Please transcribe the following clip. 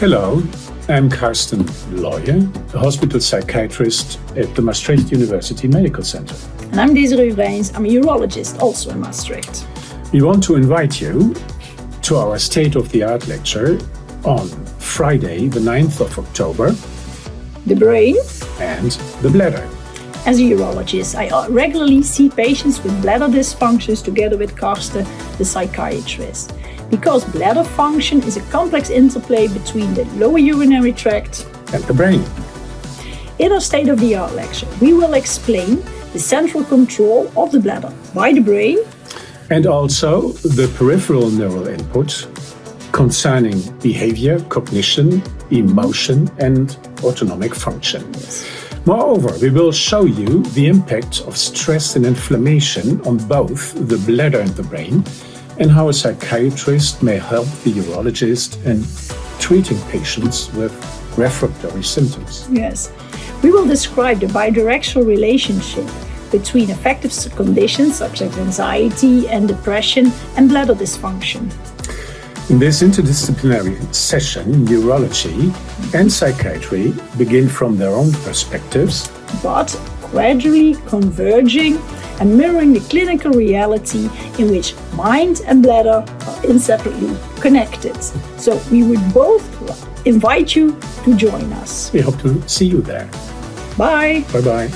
Hello, I'm Carsten Leue, a hospital psychiatrist at the Maastricht University Medical Center. And I'm Desiree Vrijens, I'm a urologist, also in Maastricht. We want to invite you to our state-of-the-art lecture on Friday, the 9th of October. The brain. And the bladder. As a urologist, I regularly see patients with bladder dysfunctions together with Carsten, the psychiatrist. Because bladder function is a complex interplay between the lower urinary tract and the brain. In our state-of-the-art lecture, we will explain the central control of the bladder by the brain. And also the peripheral neural input concerning behaviour, cognition, emotion and autonomic function. Yes. Moreover, we will show you the impact of stress and inflammation on both the bladder and the brain, and how a psychiatrist may help the urologist in treating patients with refractory symptoms. Yes. We will describe the bidirectional relationship between affective conditions such as anxiety and depression and bladder dysfunction. In this interdisciplinary session, urology and psychiatry begin from their own perspectives, but gradually converging and mirroring the clinical reality in which mind and bladder are inseparably connected. So we would both invite you to join us. We hope to see you there. Bye. Bye-bye.